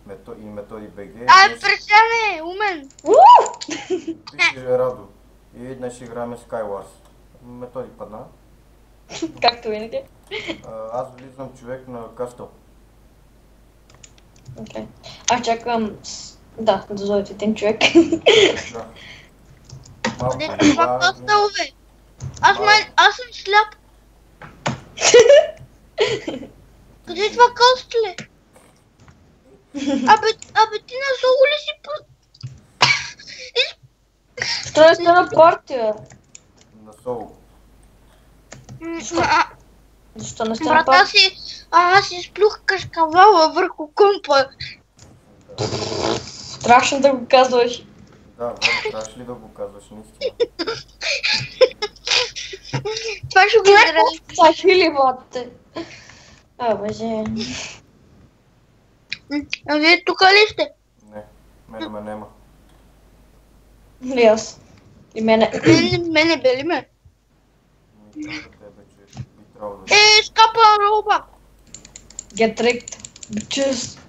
И Методи БГ. Пресяне, умен! Пише Радо. И днес ще играем Skywars. Методи падна. Както винаги. Аз влизам човек на Кастъл. Окей. Аз чакам... Да дойде един човек. Да. Къде това костълове? Аз съм сляп. Къде е това костле? Абе ти на соло ли си по... Стой сте на партия. На соло. Защо не сте на Брата партия? си... Аз си сплюх кашкавала върху компа. Страшно да го казваш. Да, трябваше ли да го казваш наистина? Това ще го изрази. Това хили ватте. Боже. А вие тук ли сте? Не, мене нема. Или аз. И мене. Мене бели ме. Ми каза тебе, че би трябвало да... Скапа роба. Get tricked. Bitches.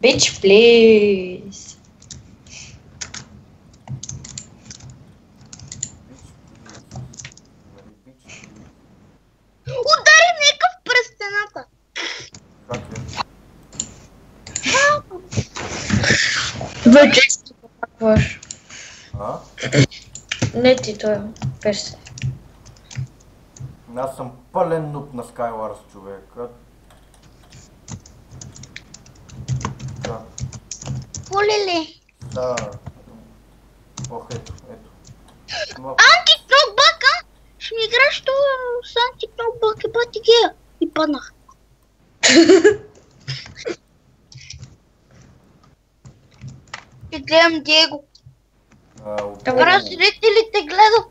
Bitch, please. Удари някакъв през стената. Как е? Вече ще попакваш. А? Не ти, той е песен. Аз съм пълен нуб на Skywars, човек. Да. Полеле. Да. Ох, ето. Антикнокбак, а? Ще ми играш това с антикнокбак и бати гея. И паднах. Ще гледам Диего. Добре, зрителите гледат.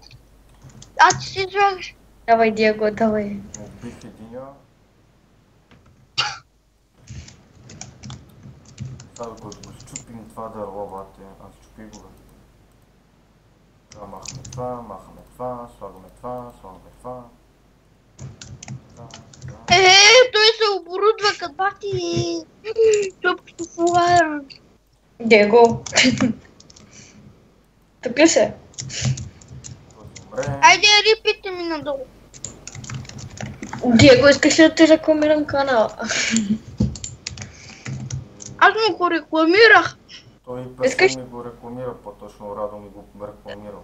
А ти си излагаш. Давай, Диего, давай. Убих единия. Сега го щупим това да ловате. Аз щупи го. Да, махаме това, слагаме това. Той се оборудва като бати. Тъпкото фуайер. Диего. Тук ли се? Айде, рипите ми надолу. Диего, искаш ли да ти рекламирам канала? Аз му го рекламирах. Той песен ми го рекламира, по-точно Радо ми го рекламирал.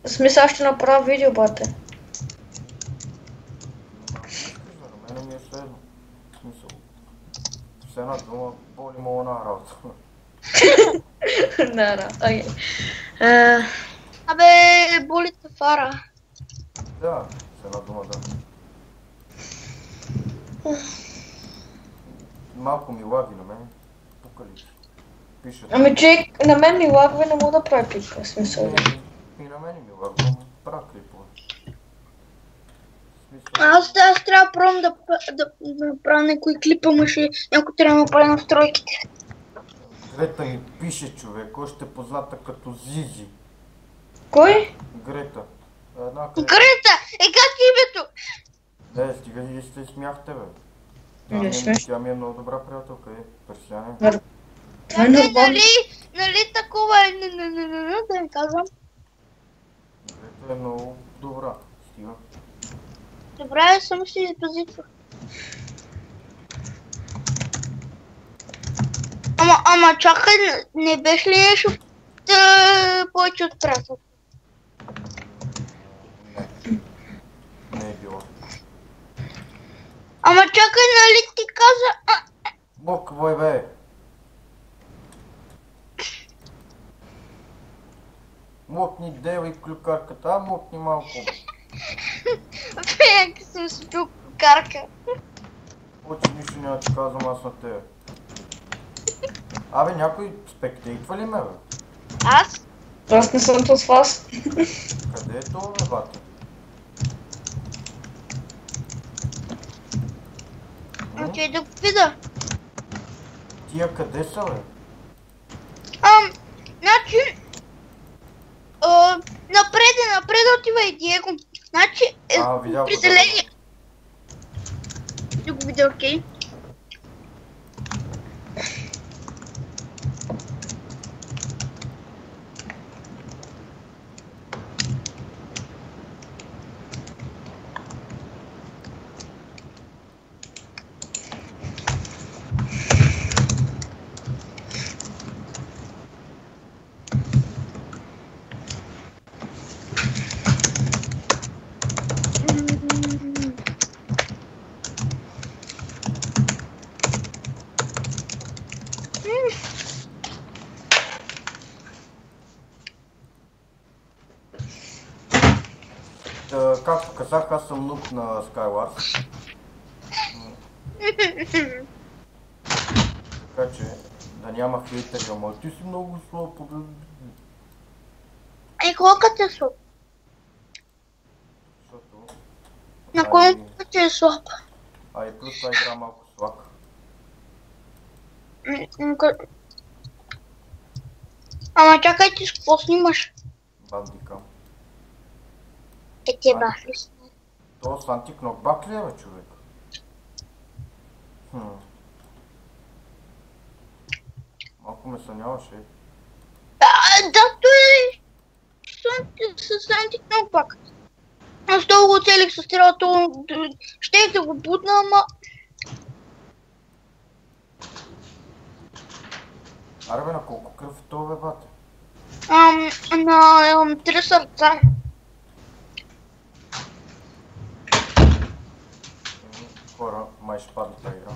В смисъл ще направя видео, бате. За мене ми е следно. В смисъл. С една дума, боли му една работа. Да, окей. Абе, боли те фара. Да, с една дума, да. Малко ми лаги на мен. Тука ли? Пишат. Ами човек, на мен ми лагва, не мога да правя клипа, в смисъл. И на мен ми лагва, но правя клипове. Аз трябва пробвам да направя някой клипа, някой трябва да направи настройките. Грета ми пише, човек, още позната като Зизи. Кой? Грета. Грета! Как е името? Не, стига и се смяхте, бе. Тя ми е много добра приятелка, персияне. Това е нормално. Нали такова е, да ми казвам. Грета е много добра, стига. Добре, само ще изпозитвах. Ама чакай, не беше ли нещо повече от приятел? Не е било. Ама чакай, нали ти каза... Бог, вой бе! Мокни дева и клюкарката, мокни малко. Бе, съм си чул клюкарка. Очи нищо няма да ти казвам аз на тебе. Абе, някой спектейтва ли ме, бе? Аз? Аз не съм с вас. Къде е това, бе, бате? Чай да го видя. Тия къде са, бе? Значи... напред отива и Диего. Значи, Видял го, при зеления... видео, окей? Както казах, аз съм нук на Skywars. Така че да няма хейтери, ама ти си много слаб. Колкото е слаб? Защото... На колкото е слаб? А и плюс това игра малко слак. Ама чакай, ти с какво снимаш? Бандикам. Ти бах ли си? То с антикнокбак ли е, бе, човек? Малко ме съмняваше. Да, той е с антикнокбак. Аз долу го целих с стрелата, щех да го бутна, ама... Аре бе, на колко кръв е това, бе, бате? На 3 сърца. Хора, май ще падне тази игра.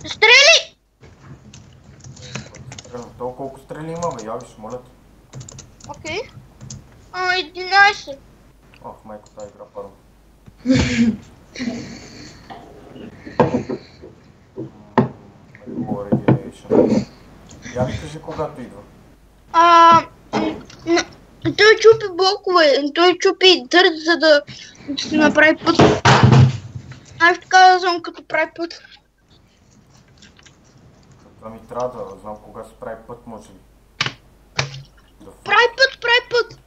Стрели! Толкова колко стрели има, бе, явиш, моля те. Окей. 11. Ох, майко, тази игра падна. Я ми кажи когато идва. Той чупи блокове, той чупи дърт, за да си направи път. Аз така да знам като прави път. Това ми трябва да знам кога се прави път, може ли? Прави път!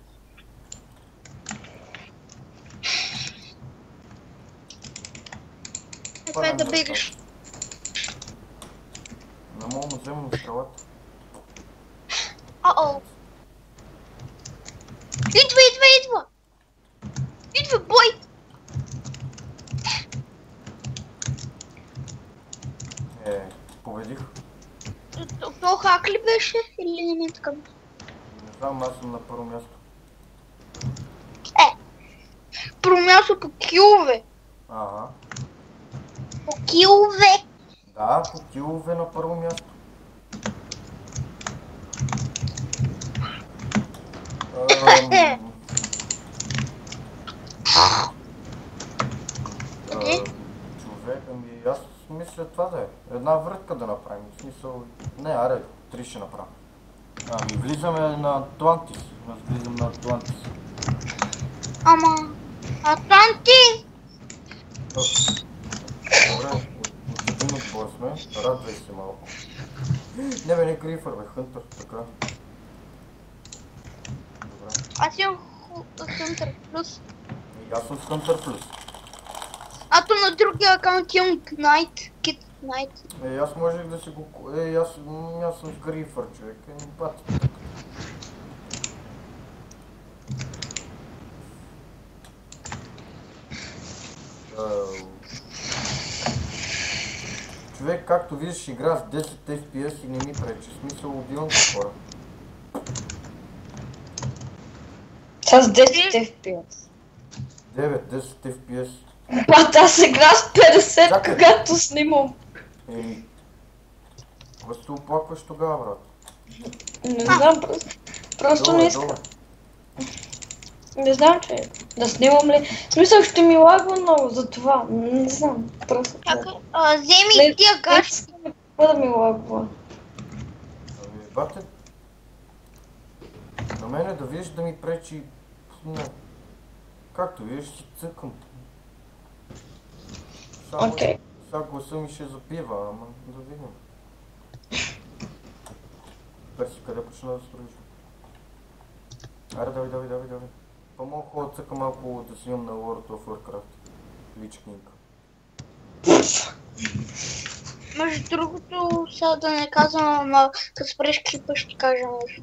Това е да бегаш. Не мога да взема на стрелата. Идва! Идва, бой! Победих. То хак ли беше или не така? Не знам, аз съм на първо място. Първо място по килове. Ага. По килове. Да, по килове на първо място. Човек, аз мисля това да е. Една врътка да направим. В смисъл... Не, аре, 3 ще направим. Влизаме на Атлантис. Аз влизам на Атлантис. Ама... Атланти! Добре, от един отбор сме. Радвай се малко. Не бе, не Грифър, бе, Хънтър, така. Добре. Аз имам Хънтър плюс. И аз съм с Хънтър плюс. Ато на другия акаунт имам Кит Найт. Аз можех да си го... аз съм с Грифър, човек. Бати. Човек, както виждаш, игра с 10 FPS и не ми пречи. Смисъл, убивам се хора. С 10 FPS. 9-10 FPS. Бат, аз игра с 50, когато снимам. Кога се оплакваш тогава, брат? Не знам, просто не искам. Не знам, че да снимам ли. В смисъл ще ми лагва много за това. Не знам, просто. Вземи тия гащи. Какво да ми лагва? Бате, на мене да видиш да ми пречи... Не. Както видиш, си цъкам. Окей. Сега гласа ми ще запива, ама да видим. Перси, къде почна да строиш? Аре, давай. По-малко хора цъка малко да си имам на World of Warcraft. Личкинка. Между другото, сега да не казвам, ама като спреш клипа ще ти кажа нещо.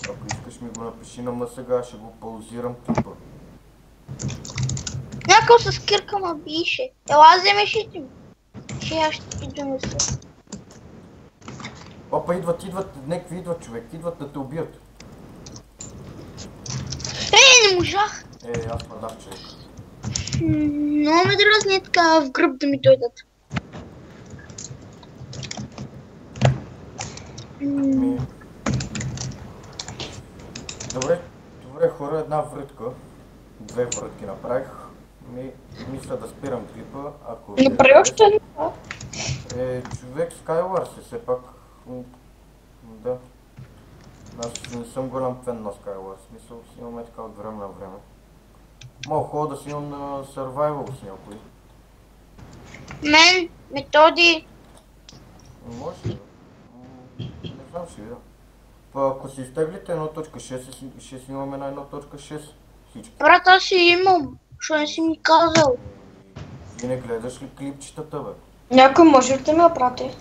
Ако искаш ми го напиши, ама сега ще го паузирам клипа. Някакъв с кирка ма бише. Ела, вземеш и ти. Ще аз ще ти донеса. Опа, идват, някакви идват, човек, идват да те убият. Не можах. Аз падах, човек. Много ме дразни така в гръб да ми дойдат. Добре хора, една врътка. 2 врътки направих. Мисля да спирам клипа, ако... Направи още една. Човек Skywars е все пак. Да. Аз не съм голям фен на Skywars. Мисля си имаме така от време на време. Мога хора да си имам на Survival с някой. Мен, методи. Може ли? Не знам, ще видя. Ако си изтеглите 1.6, ще си имаме на 1.6 всички. Брат, аз си имам. Що не си ми казал? Ти не гледаш ли клипчетата, бе? Някой може ли да ме прати?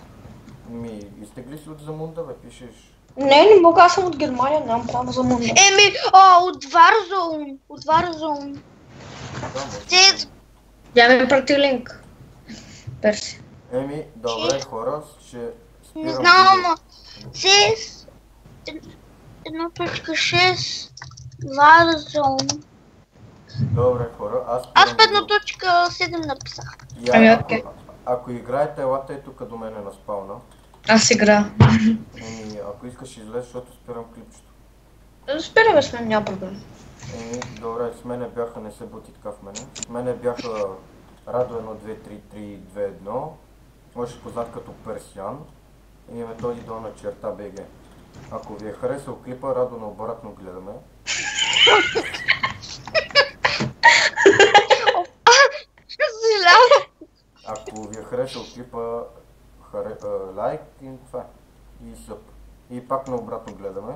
Изтегли си от Замунда, бе, пишеш. Не мога, аз съм от Германия, нямам право за Мунда. От Warzone. От Warzone. Те... Я ми прати линк. Перси. Добре хора, ще спирам. Не знам, ама... CS 1.6 Warzone. Добре хора, Аз 5.7 написах. Окей. Ако играете, елате е тук до мене на спауна. Аз игра. Ако искаш излез, защото спирам клипчето. Спираме с мен, няма проблем. Добре, с мене бяха, не се бути така в мене. С мене бяха Радо 1-2-3-3-2-1. Може познат като Персиан. И Методи Долна черта БГ. Ако ви е харесал клипа, Радо наобратно гледаме. Ако ви е харесал клипа, лайк и това. И съп. И пак наобратно гледаме.